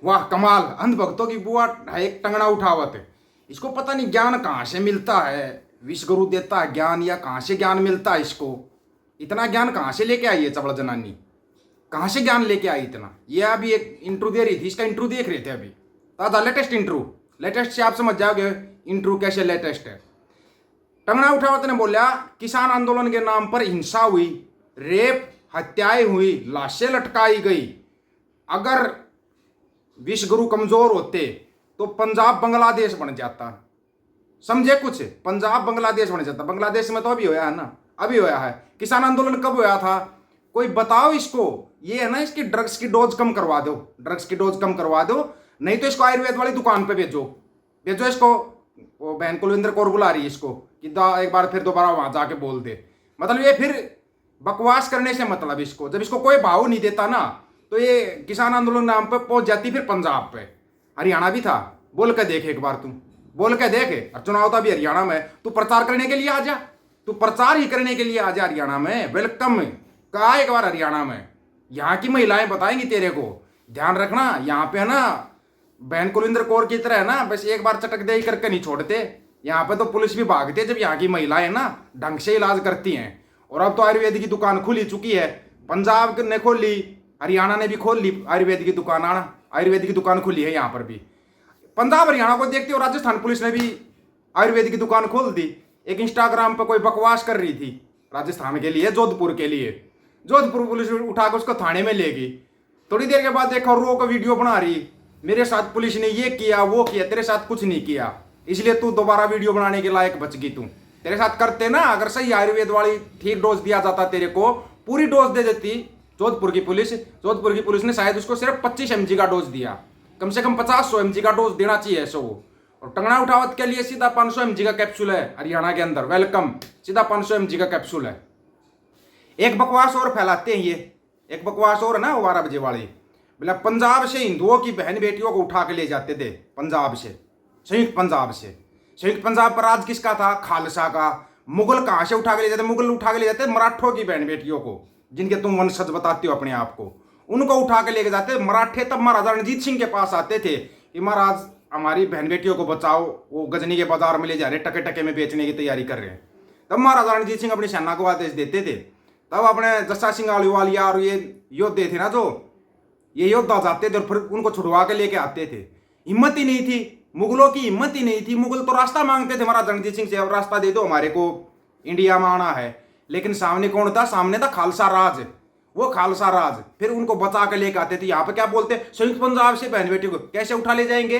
वाह कमाल, अंधभक्तों की बुआ है एक टंगना उठावत है। इसको पता नहीं ज्ञान कहाँ से मिलता है, विश्व गुरु देता है ज्ञान या कहाँ से ज्ञान मिलता है इसको। इतना ज्ञान कहाँ से लेके आई है चबड़ जनानी, कहाँ से ज्ञान लेके आई इतना। ये अभी एक इंट्रो दे रही थी, इसका इंट्रो देख रहे थे अभी, ताजा लेटेस्ट इंट्रो। लेटेस्ट से आप समझ जाओगे इंट्रो कैसे लेटेस्ट है। टंगना उठावत ने बोला किसान आंदोलन के नाम पर हिंसा हुई, रेप हत्याएं हुई, लाशें लटकाई गई। अगर विश्व गुरु कमजोर होते तो पंजाब बांग्लादेश बन जाता। समझे कुछ, पंजाब बांग्लादेश बन जाता। बांग्लादेश में तो अभी होया है ना, अभी होया है। किसान आंदोलन कब होया था, कोई बताओ इसको। ये है ना, इसकी ड्रग्स की डोज कम करवा दो, ड्रग्स की डोज कम करवा दो, नहीं तो इसको आयुर्वेद वाली दुकान पे भेजो, भेजो इसको। वो बहन कुलविंदर कौर बुला रही है इसको कि एक बार फिर दोबारा वहां जाके बोल दे। मतलब ये फिर बकवास करने से मतलब इसको, जब इसको कोई भाव नहीं देता ना तो ये किसान आंदोलन नाम पे पहुंच जाती फिर पंजाब पे। हरियाणा भी था, बोल के देख एक बार, तुम बोल के देख। और चुनाव था भी हरियाणा में, तू प्रचार करने के लिए आ जा, तू प्रचार ही करने के लिए आ जा हरियाणा में। वेलकम कहा एक बार हरियाणा में, यहाँ की महिलाएं बताएंगी तेरे को। ध्यान रखना, यहाँ पे है ना बहन कुलविंदर कौर की तरह है ना, बस एक बार चटक दे करके नहीं छोड़ते। यहाँ पे तो पुलिस भी भागती है जब यहाँ की महिलाएं ना ढंग से इलाज करती हैं। और अब तो आयुर्वेद की दुकान खुली चुकी है, पंजाब ने खोल ली, हरियाणा ने भी खोल ली आयुर्वेद की दुकान। आना आयुर्वेद की दुकान खुली है यहाँ पर भी। पंजाब हरियाणा को देखते हो, राजस्थान पुलिस ने भी आयुर्वेद की दुकान खोल दी। एक इंस्टाग्राम पर कोई बकवास कर रही थी राजस्थान के लिए, जोधपुर के लिए, जोधपुर पुलिस उठा के उसको थाने में ले गई। थोड़ी देर के बाद देखो रो का वीडियो बना रही, मेरे साथ पुलिस ने ये किया वो किया, तेरे साथ कुछ नहीं किया, इसलिए तू दोबारा वीडियो बनाने के लायक बच गई। तू तेरे साथ करते ना, अगर सही आयुर्वेद वाली ठीक डोज दिया जाता तेरे को, पूरी डोज दे देती जोधपुर की पुलिस। जोधपुर की पुलिस ने शायद उसको सिर्फ 25 mg का डोज दिया, कम से कम 50-100 mg का डोज देना चाहिए ऐसा वो। और टंगना उठावत के लिए सीधा 500 mg का कैप्सूल है हरियाणा के अंदर। वेलकम, सीधा 500 mg का कैप्सूल है। एक बकवास और फैलाते हैं ये, एक बकवास और है ना 12 बजे वाली, बोला पंजाब से हिंदुओं की बहन बेटियों को उठा के ले जाते थे, पंजाब से, संयुक्त पंजाब से। संयुक्त पंजाब पर राज किसका था, खालसा का। मुगल कहाँ से उठा के ले जाते, मुगल उठा के ले जाते मराठों की बहन बेटियों को, जिनके तुम वंशज बताते हो अपने आप को, उनको उठा के लेके जाते मराठे। तब महाराजा रणजीत सिंह के पास आते थे कि महाराज हमारी बहन बेटियों को बचाओ, वो गजनी के बाजार में ले जा रहे, टके टके में बेचने की तैयारी कर रहे हैं। तब महाराजा रणजीत सिंह अपनी सेना को आदेश देते थे। तब अपने जस्सा सिंह आलूवालिया और ये योद्धे थे ना, जो ये योद्धा जाते थे और फिर उनको छुड़वा के लेके आते थे। हिम्मत ही नहीं थी मुगलों की, हिम्मत ही नहीं थी। मुगल तो रास्ता मांगते थे महाराज रणजीत सिंह से, अब रास्ता दे दो हमारे को, इंडिया में आना है। लेकिन सामने कौन था, सामने था खालसा राज, वो खालसा राज। फिर उनको बचा के लेके आते थे। यहाँ पे क्या बोलते, संयुक्त पंजाब से बहन बेटी को कैसे उठा ले जाएंगे।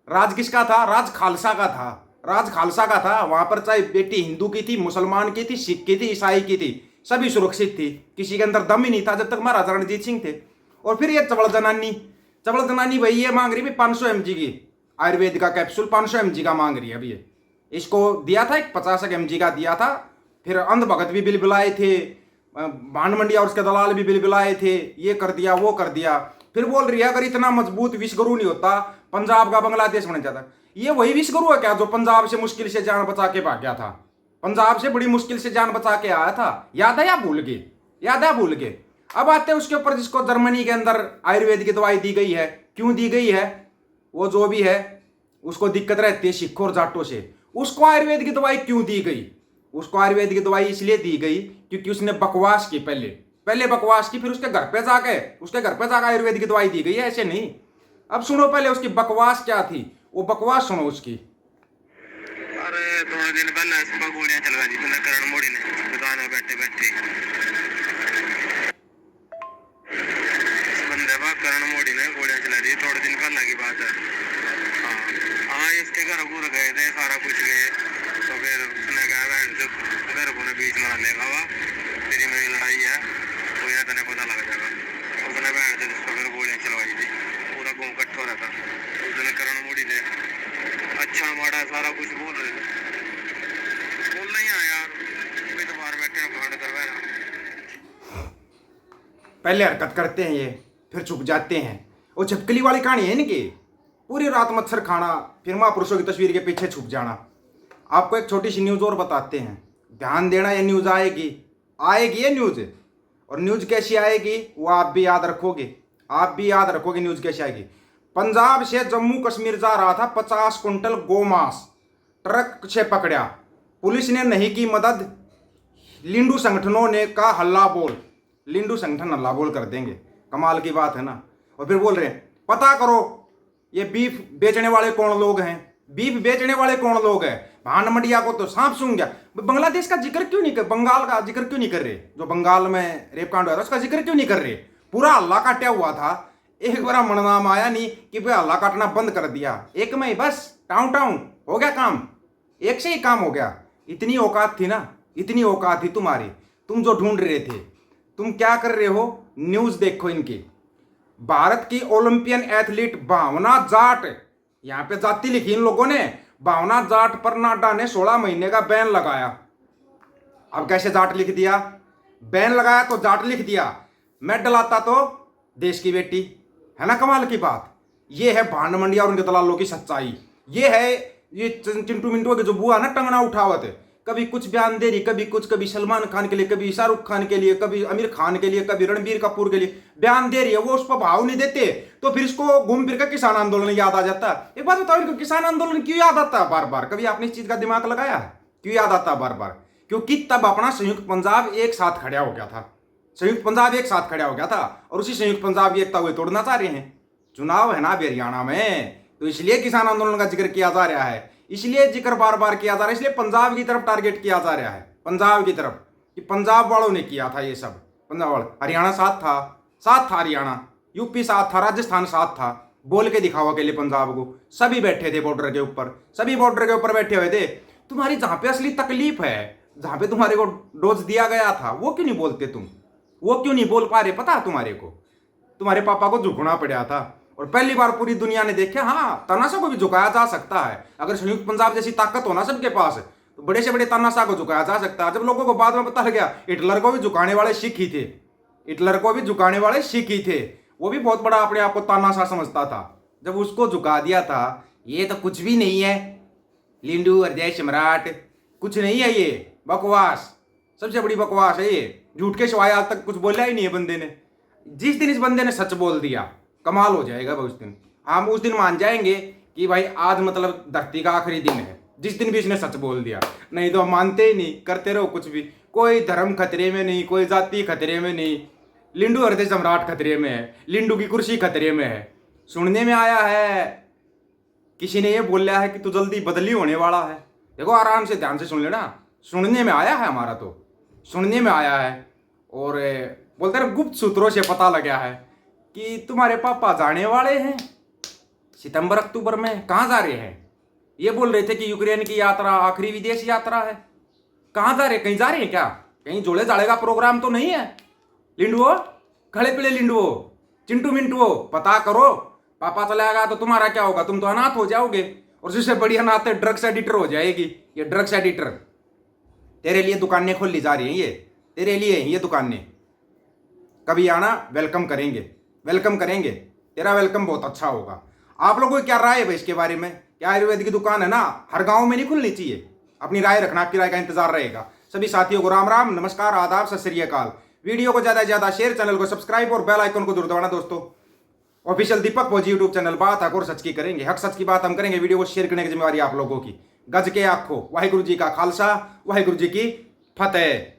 राज किसका था, राज खालसा का था, राज खालसा का था। वहां पर चाहे बेटी हिंदू की थी, मुसलमान की थी, सिख की थी, ईसाई की थी, सभी सुरक्षित थी। किसी के अंदर दम ही नहीं था जब तक महाराजा रणजीत सिंह थे। और फिर ये चबड़ जनानी भाई ये मांग रही भी 500 mg की आयुर्वेद का कैप्सूल, 500 mg का मांग रही है अभी ये। इसको दिया था एक 50 mg का दिया था। फिर अंधभगत भी बिल बुलाए थे, भांड मंडिया और उसके दलाल भी बिल बुलाए थे, ये कर दिया वो कर दिया। फिर बोल रही है अगर इतना मजबूत विश्व गुरु नहीं होता पंजाब का बांग्लादेश बन जाता। ये वही विश्व गुरु है क्या जो पंजाब से मुश्किल से जान बचा के भाग गया था, पंजाब से बड़ी मुश्किल से जान बचा के आया था। याद है या भूल गए, याद है भूल गए। अब आते हैं उसके ऊपर जिसको जर्मनी के अंदर आयुर्वेद की दवाई दी गई है। क्यों दी गई है, वो जो भी है उसको दिक्कत रहती है सिखों और जाटों से। उसको आयुर्वेद की दवाई क्यों दी गई, उसको आयुर्वेद की दवाई इसलिए दी गई क्योंकि उसने बकवास की, पहले बकवास की, फिर उसके घर पे जाके आयुर्वेद की दवाई दी गई है, ऐसे नहीं। अब सुनो पहले उसकी बकवास क्या थी, वो बकवास सुनो उसकी। अरे थोड़े दिन पहले इसको गोलियां चलवा दी तूने करण मोड़ी ने दुकान में बैठे बैठे। बंदे बा करण मोड़ी ने गोलियां चला दी, थोड़े दिन पहले की बात है। हाँ हाँ, इसके घर घूर गए थे, सारा कुछ गए। तो फिर उसने कहा बहन से घर को बीच में लेगा हुआ, तेरी मेरी लड़ाई है तो यह तेने पता लग जाएगा। उसने बहन से जिसको फिर गोलियां चलवाई थी, पूरा गाँव इकट्ठा हो रहा था। उसने करण मोड़ी ने अच्छा माड़ा सारा कुछ बोल रहे थे, बोल नहीं आया यार, मैं तो बाहर बैठे कांड करवा रहा। पहले हरकत करते हैं ये, फिर छुप जाते हैं। वो छिपकली वाली कहानी है इनकी, पूरी रात मच्छर खाना, फिर महापुरुषों की तस्वीर के पीछे छुप जाना। आपको एक छोटी सी न्यूज़ और बताते हैं, ध्यान देना। ये न्यूज़ आएगी ये न्यूज़, और न्यूज़ कैसी आएगी वो आप भी याद रखोगे, आप भी याद रखोगे न्यूज़ कैसी आएगी। पंजाब से जम्मू कश्मीर जा रहा था 50 कुंटल गोमांस, ट्रक से पकड़ा, पुलिस ने नहीं की मदद, लिंडू संगठनों ने कहा हल्ला बोल, लिंडू संगठन हल्ला बोल कर देंगे। कमाल की बात है ना। और फिर बोल रहे हैं पता करो ये बीफ बेचने वाले कौन लोग हैं, बीफ बेचने वाले कौन लोग हैं। भान मंडिया को तो सांप सूंघ गया। बांग्लादेश का जिक्र क्यों नहीं कर, बंगाल का जिक्र क्यों नहीं कर रहे, जो बंगाल में रेप कांड हुआ था उसका जिक्र क्यों नहीं कर रहे। पूरा हल्ला काटा हुआ था, एक बार मन नाम आया नहीं कि भाई हल्ला काटना बंद कर दिया, एक में ही बस टाउन टाउन हो गया काम, एक से ही काम हो गया। इतनी औकात थी ना, इतनी औकात थी तुम्हारी। तुम जो ढूंढ रहे थे, तुम क्या कर रहे हो, न्यूज देखो इनकी। भारत की ओलंपियन एथलीट भावना जाट, यहां पे जाति लिखी इन लोगों ने, भावना जाट पर नाडा ने 16 महीने का बैन लगाया। अब कैसे जाट लिख दिया, बैन लगाया तो जाट लिख दिया, मेडल आता तो देश की बेटी, है ना कमाल की बात। ये है भांड मंडिया और उनके दलालों की सच्चाई। ये है ये चिंटू मिंटू के जो बुआ ना टंगना उठावत है, कभी कुछ बयान दे रही, कभी कुछ, कभी सलमान खान के लिए, कभी शाहरुख खान के लिए, कभी आमिर खान के लिए, कभी रणबीर कपूर के लिए बयान दे रही है। वो उस पर भाव नहीं देते तो फिर इसको घूम फिर कर किसान आंदोलन याद आ जाता है। एक बात बताओ, इनको किसान आंदोलन क्यों याद आता है बार बार, कभी आपने इस चीज का दिमाग लगाया है क्यों याद आता है बार बार। क्योंकि तब अपना संयुक्त पंजाब एक साथ खड़ा हो गया था, संयुक्त पंजाब एक साथ खड़ा हो गया था और उसी संयुक्त पंजाब की एकता हुए तोड़ना चाह रहे हैं। चुनाव है ना अभी हरियाणा में, तो इसलिए किसान आंदोलन का जिक्र किया जा रहा है, इसलिए जिक्र बार बार किया जा रहा है, इसलिए पंजाब की तरफ टारगेट किया जा रहा है, पंजाब की तरफ, कि पंजाब वालों ने किया था ये सब, पंजाब वाले। हरियाणा साथ था, साथ था हरियाणा, यूपी साथ था, राजस्थान साथ था, बोल के दिखावा के लिए पंजाब को। सभी बैठे थे बॉर्डर के ऊपर, सभी बॉर्डर के ऊपर बैठे हुए थे। तुम्हारी जहां पे असली तकलीफ है, जहां पे तुम्हारे को डोज दिया गया था, वो क्यों नहीं बोलते तुम, वो क्यों नहीं बोल पा रहे। पता है तुम्हारे को, तुम्हारे पापा को झुकना पड़ा था और पहली बार पूरी दुनिया ने देखा हाँ तानाशाह को भी झुकाया जा सकता है। अगर संयुक्त पंजाब जैसी ताकत होना सबके पास तो बड़े से बड़े तानाशाह को झुकाया जा सकता है। जब लोगों को बाद में पता लग गया हिटलर को भी झुकाने वाले सिख ही थे, हिटलर को भी झुकाने वाले सिख ही थे, वो भी बहुत बड़ा अपने आप को तानाशाह समझता था, जब उसको झुका दिया था। ये तो कुछ भी नहीं है, लिंडू हृदय सम्राट कुछ नहीं है, ये बकवास, सबसे बड़ी बकवास है ये। झूठ के सिवाय आज तक कुछ बोला ही नहीं है बंदे ने। जिस दिन इस बंदे ने सच बोल दिया कमाल हो जाएगा उस दिन, हम उस दिन मान जाएंगे कि भाई आज मतलब धरती का आखिरी दिन है, जिस दिन भी इसने सच बोल दिया। नहीं तो हम मानते ही नहीं, करते रहो कुछ भी। कोई धर्म खतरे में नहीं, कोई जाति खतरे में नहीं, लिंडू हृदय सम्राट खतरे में है, लिंडू की कुर्सी खतरे में है। सुनने में आया है किसी ने ये बोला है कि तू जल्दी बदली होने वाला है। देखो आराम से ध्यान से सुन लेना, सुनने में आया है, हमारा तो सुनने में आया है। और बोलते रहे गुप्त सूत्रों से पता लगा है कि तुम्हारे पापा जाने वाले हैं सितंबर अक्टूबर में। कहाँ जा रहे हैं, ये बोल रहे थे कि यूक्रेन की यात्रा आखिरी विदेश यात्रा है। कहाँ जा रहे, कहीं जा रहे हैं क्या, कहीं जोड़े जाड़े का प्रोग्राम तो नहीं है। लिंडुओ, खड़े पीले लिंडुओ, चिंटू मिंटुओ, पता करो। पापा चला तो तुम्हारा क्या होगा, तुम तो अनाथ हो जाओगे। और जिससे बड़ी अनाथ है ड्रग्स एडिटर हो जाएगी। ये ड्रग्स एडिटर तेरे लिए दुकानें खोल ली जा रही हैं, ये तेरे लिए ये दुकानें। कभी आना, वेलकम करेंगे, वेलकम करेंगे, तेरा वेलकम बहुत अच्छा होगा। आप लोगों की क्या राय है भाई इसके बारे में। क्या आयुर्वेद की दुकान है ना, हर गांव में नहीं खुलनी चाहिए। अपनी राय रखना, आपकी राय का इंतजार रहेगा। सभी साथियों को राम राम, नमस्कार, आदाब, सत श्री अकाल। वीडियो को ज्यादा से ज्यादा शेयर, चैनल को सब्सक्राइब और बेल आइकन को जरूर दबाना दोस्तों। ऑफिशियल दीपक फौजी यूट्यूब चैनल, बात हक और सच की करेंगे, हक सच की बात हम करेंगे। वीडियो को शेयर करने की जिम्मेवारी आप लोगों की। गज के आखो, वाहिगुरु जी का खालसा, वाहिगुरु जी की फतेह।